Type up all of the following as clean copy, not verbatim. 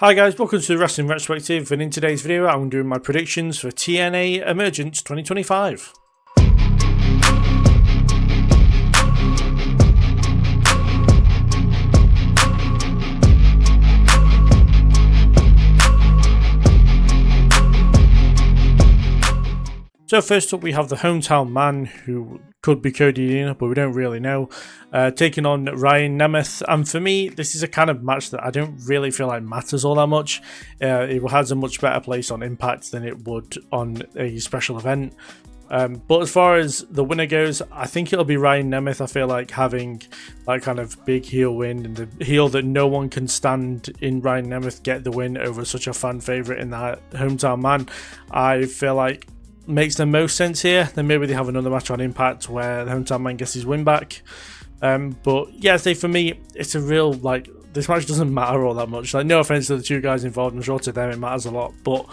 Hi guys, welcome to the Wrestling Retrospective, and in today's video I'm doing my predictions for TNA Emergence 2025. So first up we have the hometown man, who could be Cody Dean, but we don't really know, taking on Ryan Nemeth. And for me, this is a kind of match that I don't really feel like matters all that much. It has a much better place on Impact than it would on a special event. But as far as the winner goes, I think it'll be Ryan Nemeth. I feel like having that kind of big heel win and the heel that no one can stand in Ryan Nemeth get the win over such a fan favourite in that hometown man, I feel like makes the most sense here. Then maybe they have another match on Impact where the hometown man gets his win back. But yeah, say for me, it's a real, like, this match doesn't matter all that much. Like, no offense to the two guys involved, I'm sure to them it matters a lot. But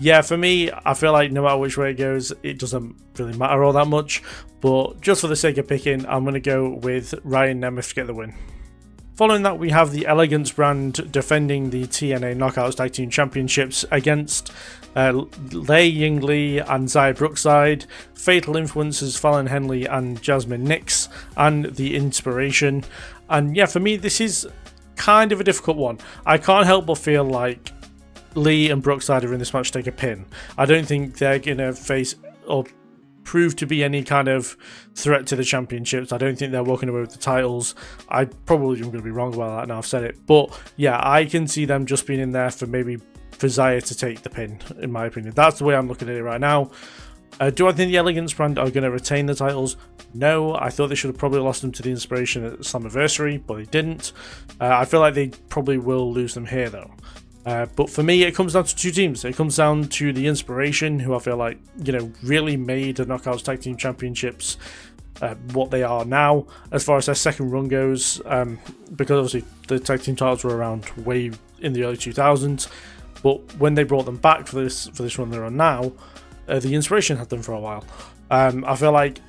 yeah, for me, I feel like no matter which way it goes, it doesn't really matter all that much. But just for the sake of picking, I'm going to go with Ryan Nemeth to get the win. Following that, we have the Elegance brand defending the TNA Knockouts Tag Team Championships against Lei Ying Lee and Zaya Brookside, Fatal Influences Fallon Henley and Jasmine Nix, and The Inspiration. And yeah, for me, this is kind of a difficult one. I can't help but feel like Lee and Brookside are in this match to take a pin. I don't think they're going to face or prove to be any kind of threat to the championships. I don't think they're walking away with the titles. I probably am going to be wrong about that now I've said it. But yeah, I can see them just being in there for maybe for Zaya to take the pin, in my opinion. That's the way I'm looking at it right now. Do I think the Elegance brand are going to retain the titles? No, I thought they should have probably lost them to the Inspiration at Slammiversary, but they didn't. I feel like they probably will lose them here though. But for me, it comes down to two teams. It comes down to the Inspiration, who I feel like, really made the Knockouts Tag Team Championships what they are now, as far as their second run goes, because obviously the tag team titles were around way in the early 2000s. But when they brought them back for this run they're on now, the Inspiration had them for a while. I feel like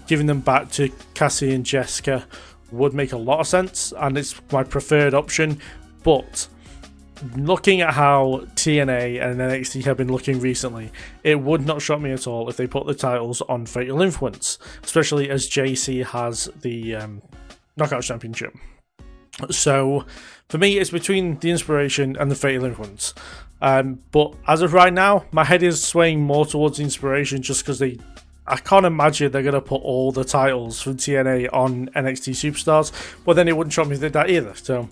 giving them back to Cassie and Jessica would make a lot of sense, and it's my preferred option. But looking at how TNA and NXT have been looking recently, it would not shock me at all if they put the titles on Fatal Influence, especially as JC has the Knockout Championship. So for me, it's between the Inspiration and the Fatal Influence. But as of right now, my head is swaying more towards the Inspiration, just because I can't imagine they're going to put all the titles from TNA on NXT Superstars. But then it wouldn't shock me if they did that either. So,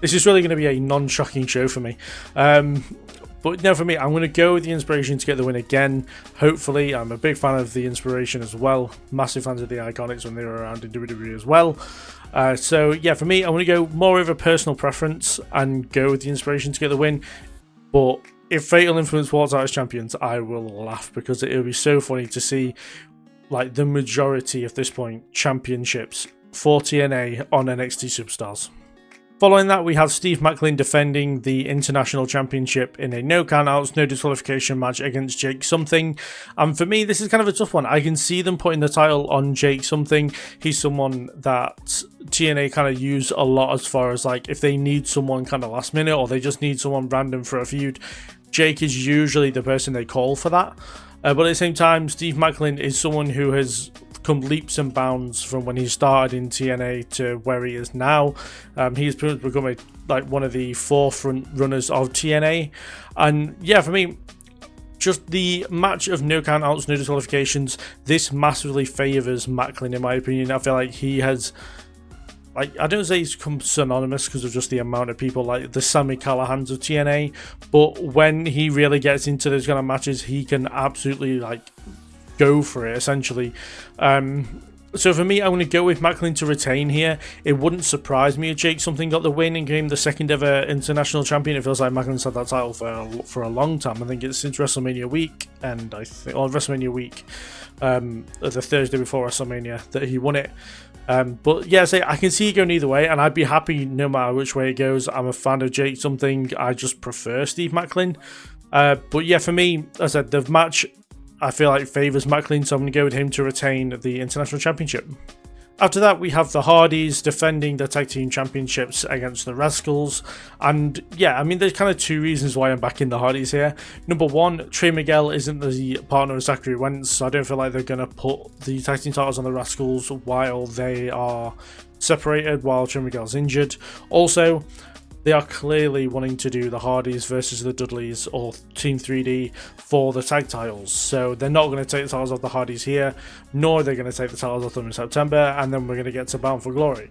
this is really going to be a non-shocking show for me. But no, for me, I'm going to go with the Inspiration to get the win again. Hopefully, I'm a big fan of the Inspiration as well. Massive fans of the Iconics when they were around in WWE as well. So yeah, for me, I'm going to go more over personal preference and go with the Inspiration to get the win. But if Fatal Influence walks out as champions, I will laugh, because it will be so funny to see like the majority at this point championships for TNA on NXT Superstars. Following that, we have Steve Macklin defending the International Championship in a no countouts, no disqualification match against Jake Something. And for me, this is kind of a tough one. I can see them putting the title on Jake Something. He's someone that TNA kind of use a lot as far as like if they need someone kind of last minute or they just need someone random for a feud. Jake is usually the person they call for that. But at the same time, Steve Macklin is someone who has come leaps and bounds from when he started in TNA to where he is now. He's pretty much become one of the forefront runners of TNA. And yeah, for me, just the match of no countouts, no disqualifications, this massively favours Macklin in my opinion. I feel like he has, I don't say he's become synonymous because of just the amount of people like the Sami Callahans of TNA, but when he really gets into those kind of matches, he can absolutely go for it essentially. So for me, I'm going to go with Macklin to retain here. It wouldn't surprise me if Jake Something got the win and became the second ever international champion. It feels like Macklin's had that title for a long time. I think it's since WrestleMania week, and WrestleMania week, the Thursday before WrestleMania, that he won it. But yeah, I can see it going either way, and I'd be happy no matter which way it goes. I'm a fan of Jake Something. I just prefer Steve Macklin. But yeah, for me, as I said, the match I feel like favours Macklin, so I'm going to go with him to retain the International Championship. After that, we have the Hardys defending the Tag Team Championships against the Rascals. And yeah, I mean, there's kind of two reasons why I'm backing the Hardys here. Number one, Trey Miguel isn't the partner of Zachary Wentz, so I don't feel like they're going to put the Tag Team titles on the Rascals while they are separated, while Trey Miguel's injured. Also, they are clearly wanting to do the Hardys versus the Dudleys or Team 3D for the tag titles. So they're not going to take the titles off the Hardys here, nor are they going to take the titles off them in September, and then we're going to get to Bound for Glory.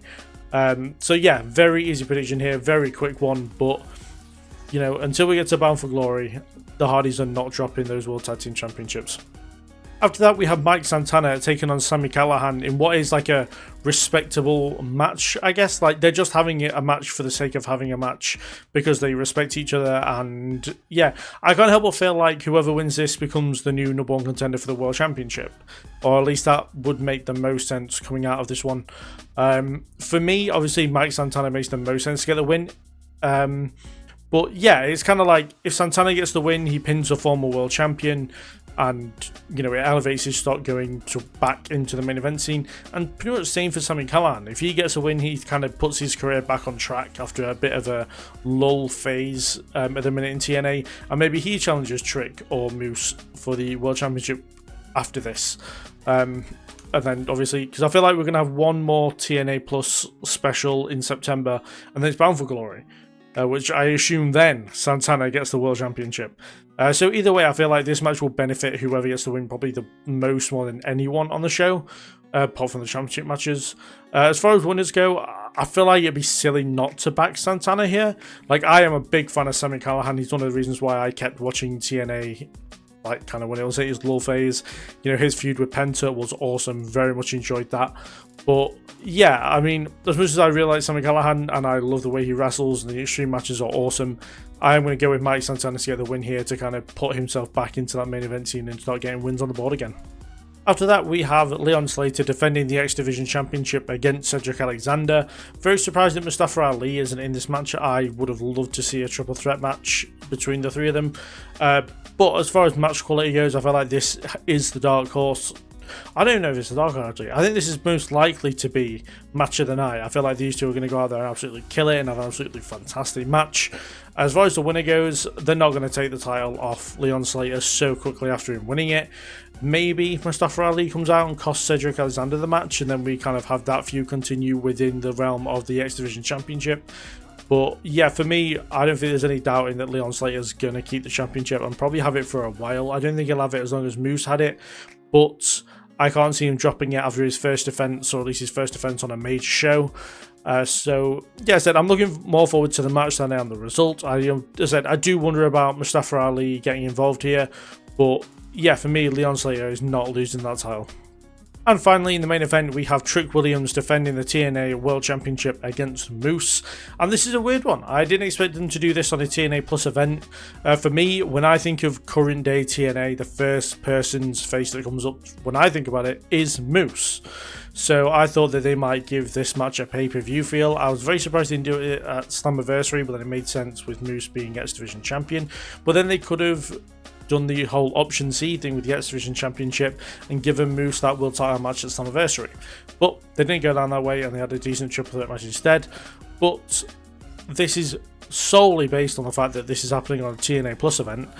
So yeah, very easy prediction here, very quick one, but you know, until we get to Bound for Glory, the Hardys are not dropping those World Tag Team Championships. After that, we have Mike Santana taking on Sami Callihan in what is like a respectable match, I guess. Like, they're just having a match for the sake of having a match because they respect each other. And yeah, I can't help but feel like whoever wins this becomes the new #1 contender for the World Championship. Or at least that would make the most sense coming out of this one. For me, obviously, Mike Santana makes the most sense to get the win. But yeah, it's kind of like if Santana gets the win, he pins a former world champion, and you know, it elevates his stock going to back into the main event scene. And pretty much same for Sami Callihan. If he gets a win, he kind of puts his career back on track after a bit of a lull phase at the minute in TNA, and maybe he challenges Trick or Moose for the world championship after this. And then obviously, because I feel like we're going to have one more TNA Plus special in September, and then it's Bound for Glory. Which I assume then Santana gets the World Championship. So either way, I feel like this match will benefit whoever gets the win probably the most more than anyone on the show, apart from the championship matches. As far as winners go, I feel like it'd be silly not to back Santana here. Like, I am a big fan of Sami Callihan. He's one of the reasons why I kept watching TNA, like, kind of when it was at his lull phase. You know, his feud with Penta was awesome. Very much enjoyed that. But yeah, I mean, as much as I really like Sami Callihan and I love the way he wrestles and the Extreme matches are awesome, I am going to go with Mike Santana to get the win here to kind of put himself back into that main event scene and start getting wins on the board again. After that, we have Leon Slater defending the X Division Championship against Cedric Alexander. Very surprised that Mustafa Ali isn't in this match. I would have loved to see a triple threat match between the three of them. But as far as match quality goes, I feel like this is the dark horse. I don't know if it's the dark horse, actually. I think this is most likely to be match of the night. I feel like these two are going to go out there and absolutely kill it and have an absolutely fantastic match. As far as the winner goes, they're not going to take the title off Leon Slater so quickly after him winning it. Maybe Mustafa Ali comes out and costs Cedric Alexander the match, and then we kind of have that feud continue within the realm of the X Division Championship. But yeah, for me, I don't think there's any doubting that Leon Slater's going to keep the championship and probably have it for a while. I don't think he'll have it as long as Moose had it, but I can't see him dropping it after his first defense, or at least his first defense on a major show. So yeah, I said I'm looking more forward to the match than I am the result. I said I do wonder about Mustafa Ali getting involved here, but yeah, for me, Leon Slater is not losing that title. And finally, in the main event, we have Trick Williams defending the TNA World Championship against Moose. And this is a weird one. I didn't expect them to do this on a TNA Plus event. For me, when I think of current day TNA, the first person's face that comes up when I think about it is Moose. So I thought that they might give this match a pay-per-view feel. I was very surprised they didn't do it at Slammiversary, but then it made sense with Moose being X Division champion. But then they could have done the whole option C thing with the X Division Championship and given Moose that world title match at Slammiversary. But they didn't go down that way and they had a decent triple threat match instead. But this is solely based on the fact that this is happening on a TNA Plus event,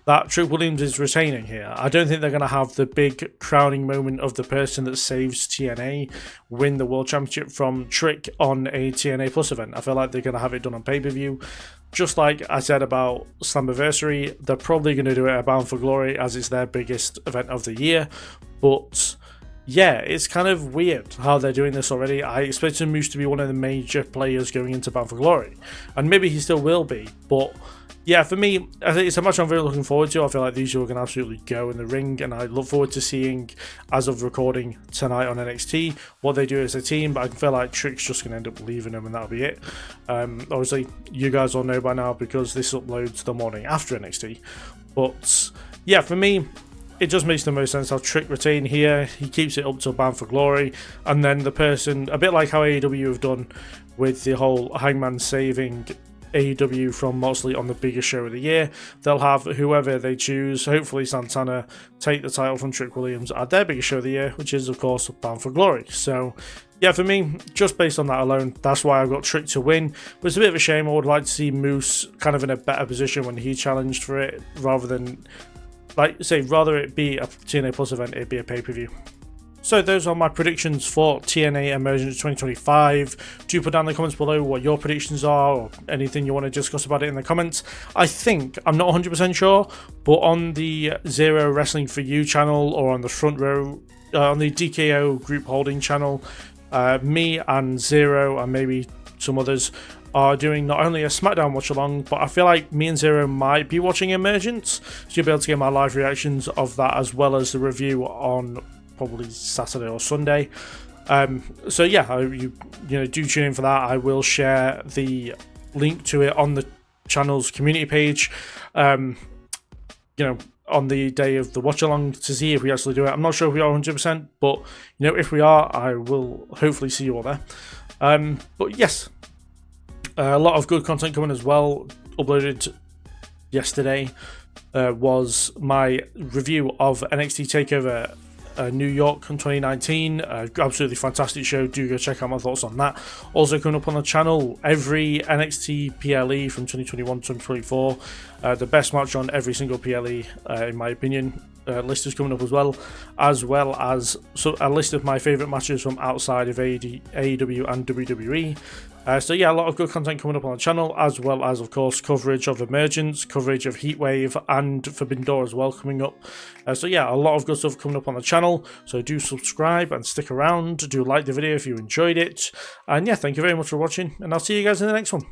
that Trick Williams is retaining here. I don't think they're going to have the big crowning moment of the person that saves TNA win the World Championship from Trick on a TNA Plus event. I feel like they're going to have it done on pay-per-view. Just like I said about Slammiversary, they're probably going to do it at Bound for Glory as it's their biggest event of the year. But yeah, it's kind of weird how they're doing this already. I expected Moose to be one of the major players going into Bound for Glory, and maybe he still will be, but yeah, for me, I think it's a match I'm very looking forward to. I feel like these two are going to absolutely go in the ring, and I look forward to seeing, as of recording tonight on NXT, what they do as a team, but I feel like Trick's just going to end up leaving them, and that'll be it. Obviously, you guys all know by now because this uploads the morning after NXT. But yeah, for me, it just makes the most sense how Trick retain here. He keeps it up till Bound for Glory, and then the person, a bit like how AEW have done with the whole Hangman saving AEW from Moxley on the biggest show of the year, they'll have whoever they choose, hopefully Santana, take the title from Trick Williams at their biggest show of the year, which is of course Bound for Glory. So yeah, for me, just based on that alone, that's why I got Trick to win. But it's a bit of a shame. I would like to see Moose kind of in a better position when he challenged for it, rather than, like, say, rather it be a TNA Plus event, it'd be a pay-per-view. So those are my predictions for TNA Emergence 2025. Do put down in the comments below what your predictions are, or anything you want to discuss about it in the comments. I think, I'm not 100% sure, but on the Zero Wrestling For You channel, or on the Front Row, on the DKO Group Holding channel, me and Zero and maybe some others are doing not only a SmackDown watch along, but I feel like me and Zero might be watching Emergence, so you'll be able to get my live reactions of that, as well as the review on probably Saturday or Sunday. So yeah, you know, do tune in for that. I will share the link to it on the channel's community page, you know, on the day of the watch along, to see if we actually do it. I'm not sure if we are 100%, but you know, if we are, I will hopefully see you all there. But yes, a lot of good content coming as well. Uploaded yesterday was my review of NXT TakeOver New York in 2019. Absolutely fantastic show. Do go check out my thoughts on that. Also coming up on the channel, every NXT PLE from 2021 to 2024. The best match on every single PLE, in my opinion. List is coming up, as well as a list of my favourite matches from outside of AEW and WWE. So yeah, a lot of good content coming up on the channel, as well as, of course, coverage of Emergence, coverage of Heatwave and Forbidden Door as well coming up. So yeah, a lot of good stuff coming up on the channel, so do subscribe and stick around. Do like the video if you enjoyed it, and yeah, thank you very much for watching, and I'll see you guys in the next one.